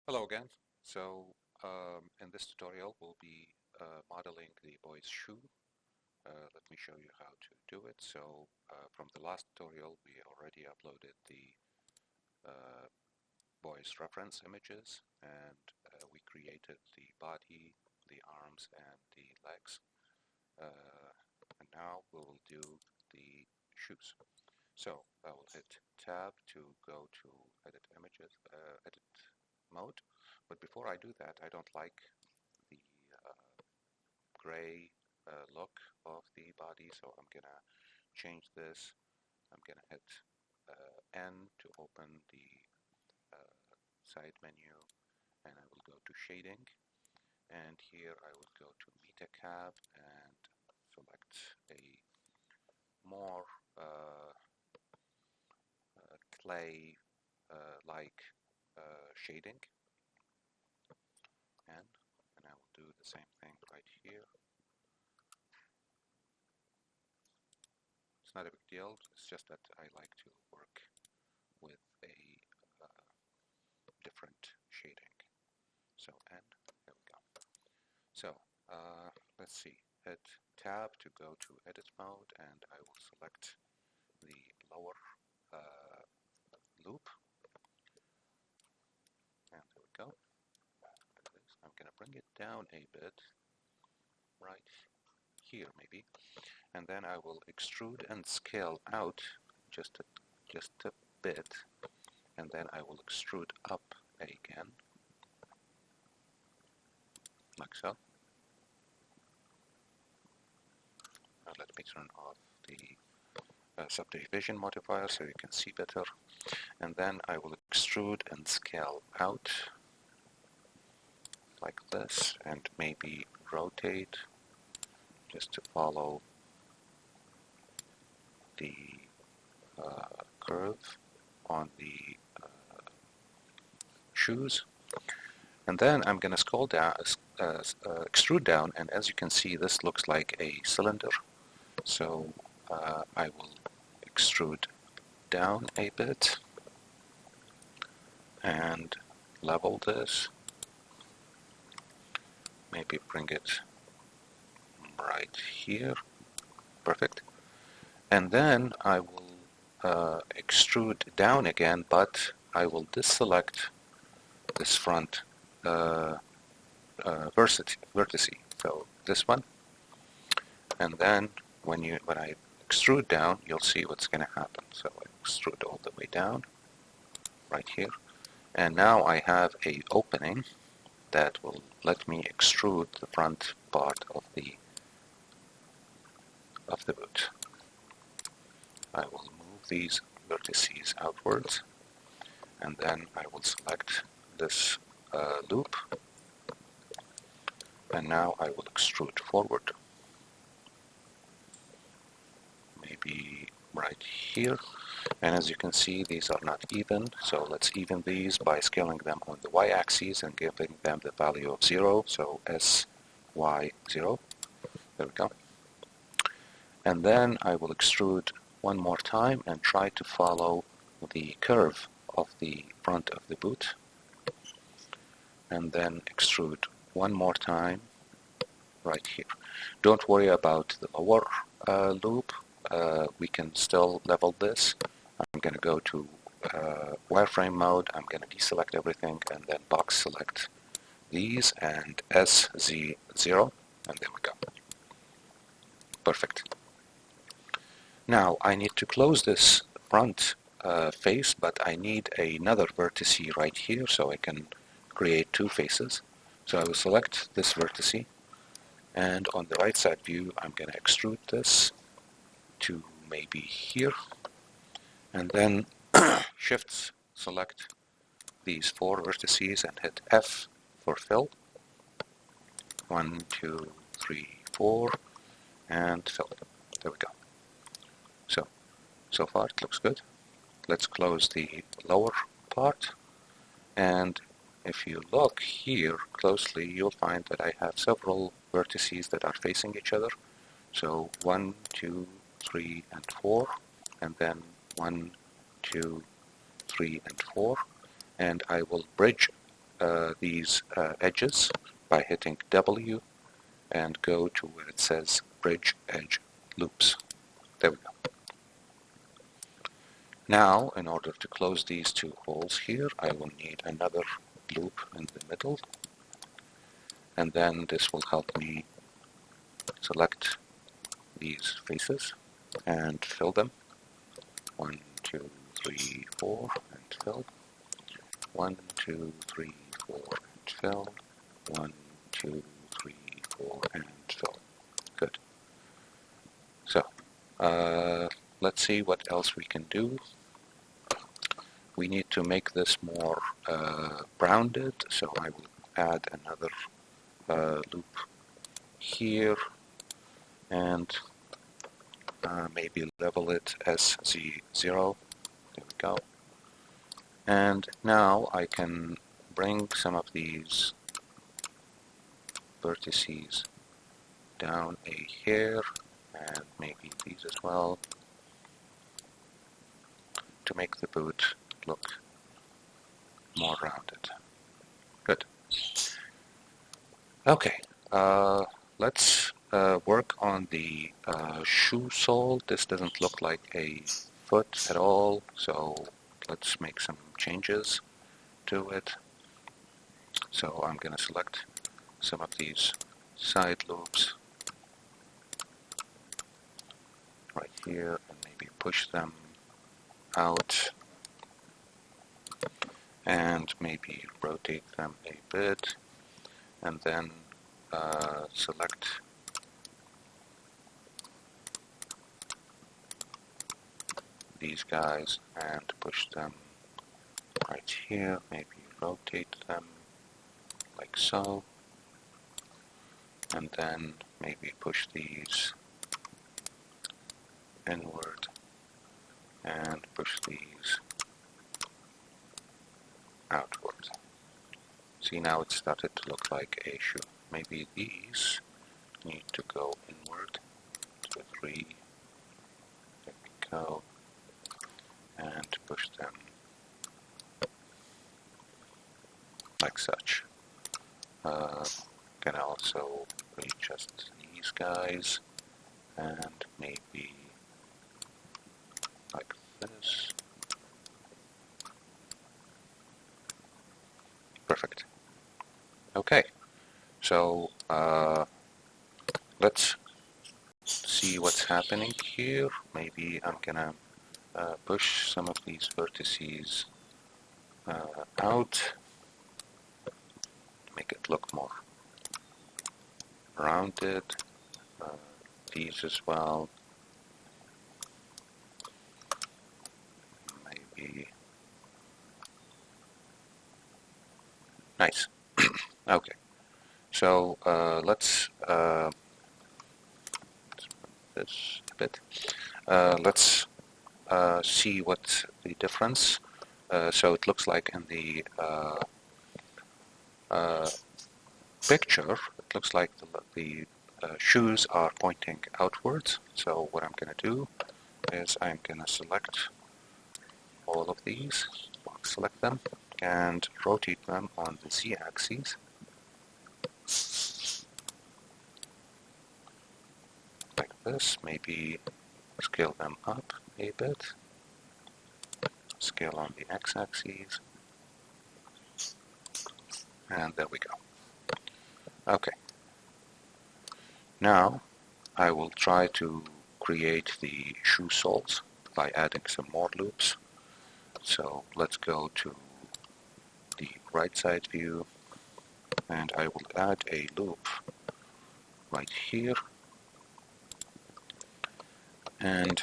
Hello again. In this tutorial, we'll be modeling the boy's shoe. Let me show you how to do it. From the last tutorial, we already uploaded the uh, boy's reference images, and we created the body, the arms, and the legs. And now we will do the shoes. So I will hit Tab to go to Edit Images, Edit Mode. But before I do that, I don't like the gray look of the body, so I'm gonna change this. I'm gonna hit N to open the side menu, and I will go to Shading, and here I will go to MetaCab and select a more clay-like shading, and I will do the same thing right here. It's not a big deal, it's just that I like to work with a different shading. So, and there we go. So, let's see, hit Tab to go to Edit Mode, and I will select the lower loop. And there we go. I'm going to bring it down a bit, right here maybe. And then I will extrude and scale out just a bit, and then I will extrude up again, like so. Now let me turn off the subdivision modifier so you can see better, and then I will extrude and scale out like this, and maybe rotate just to follow the curve on the shoes. And then I'm going to scroll down, extrude down, and as you can see, this looks like a cylinder. So I will extrude down a bit and level this. Maybe bring it right here. Perfect. And then I will extrude down again, but I will deselect this front vertice. So this one, and then when I extrude down, you'll see what's going to happen. So I extrude all the way down, right here, and now I have a opening that will let me extrude the front part of the boot. I will move these vertices outwards, and then I will select this loop, and now I will extrude forward, maybe right here. And as you can see, these are not even, so let's even these by scaling them on the y-axis and giving them the value of 0, so SY0. There we go. And then I will extrude one more time and try to follow the curve of the front of the boot, and then extrude one more time right here. Don't worry about the lower loop. We can still level this. I'm going to go to wireframe mode. I'm going to deselect everything and then box select these and SZ0, and there we go. Perfect. Now I need to close this front face, but I need another vertex right here so I can create two faces. So I will select this vertex, and on the right side view I'm going to extrude this to maybe here, and then shift select these four vertices and hit F for fill. 1, 2, 3, 4, and fill. There we go. So far it looks good. Let's close the lower part, and if you look here closely, you'll find that I have several vertices that are facing each other. So 1, 2, 3, and 4, and then 1, 2, 3, and 4, and I will bridge these edges by hitting W and go to where it says Bridge Edge Loops. There we go. Now, in order to close these two holes here, I will need another loop in the middle, and then this will help me select these faces and fill them. 1, 2, 3, 4, and fill. 1, 2, 3, 4, and fill. 1, 2, 3, 4, and fill. Good. So, let's see what else we can do. We need to make this more rounded, so I will add another loop here and maybe level it as Z0. There we go. And now I can bring some of these vertices down a hair, and maybe these as well, to make the boot look more rounded. Good. Okay, let's work on the shoe sole. This doesn't look like a foot at all, so let's make some changes to it. So I'm going to select some of these side loops right here and maybe push them out and maybe rotate them a bit, and then select these guys and push them right here, maybe rotate them like so, and then maybe push these inward and push these outward. See, now it started to look like a shoe. Maybe these need to go inward. 2, 3. There we go. And push them like such. Can also readjust these guys and maybe like this. Perfect. Okay, so let's see what's happening here. Maybe I'm gonna push some of these vertices out, make it look more rounded. These as well. Maybe. Nice. Okay. So let's this a bit. Let's see what the difference. So it looks like in the picture, it looks like the shoes are pointing outwards. So what I'm going to do is I'm going to select all of these, select them, and rotate them on the z-axis. Like this, maybe scale them up a bit, scale on the x-axis, and there we go. Okay. Now I will try to create the shoe soles by adding some more loops. So let's go to the right side view, and I will add a loop right here, and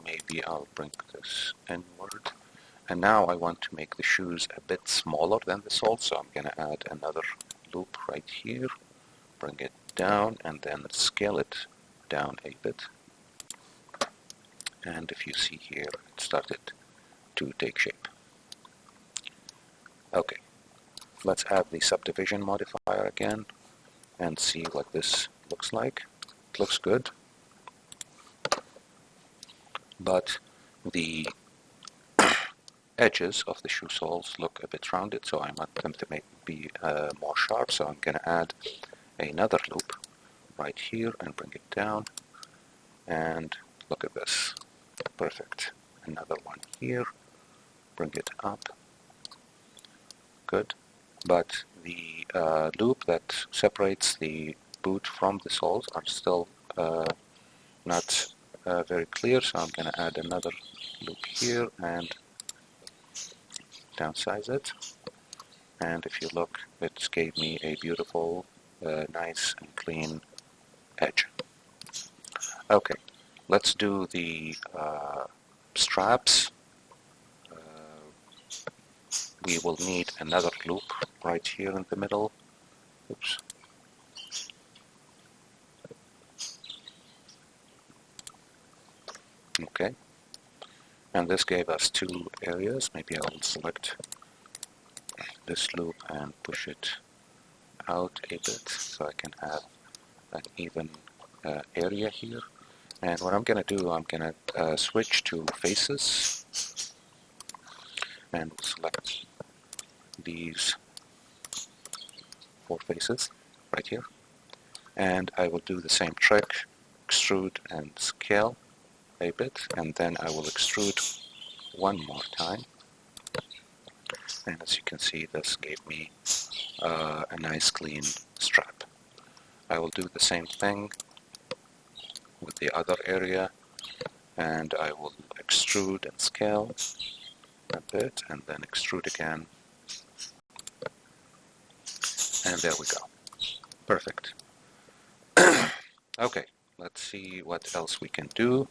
maybe I'll bring this inward. And now I want to make the shoes a bit smaller than the sole, so I'm going to add another loop right here, bring it down, and then scale it down a bit. And if you see here, it started to take shape. Okay, let's add the subdivision modifier again and see what this looks like. It looks good, but the edges of the shoe soles look a bit rounded, so I want them to be more sharp. So I'm going to add another loop right here and bring it down. And look at this. Perfect. Another one here. Bring it up. Good. But the loop that separates the boot from the soles are still not very clear, so I'm going to add another loop here and downsize it. And if you look, it gave me a beautiful, nice and clean edge. Okay, let's do the straps. We will need another loop right here in the middle. Oops. Okay, and this gave us two areas. Maybe I'll select this loop and push it out a bit so I can have an even area here. And what I'm going to do, I'm going to switch to faces and select these 4 faces right here. And I will do the same trick, extrude and scale a bit, and then I will extrude one more time. And as you can see, this gave me a nice clean strap. I will do the same thing with the other area, and I will extrude and scale a bit, and then extrude again. And there we go. Perfect. Okay, let's see what else we can do.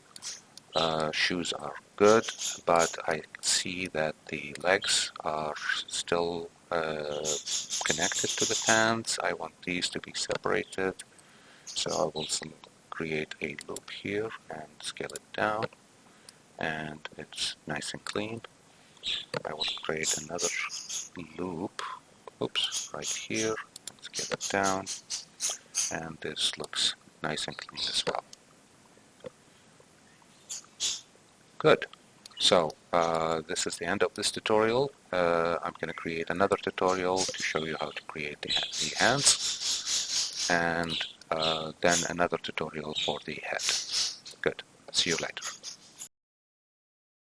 Shoes are good, but I see that the legs are still connected to the pants. I want these to be separated, so I will create a loop here and scale it down, and it's nice and clean. I will create another loop, oops, right here, scale it down, and this looks nice and clean as well. Good. So this is the end of this tutorial. I'm going to create another tutorial to show you how to create the hands, and then another tutorial for the head. Good. See you later.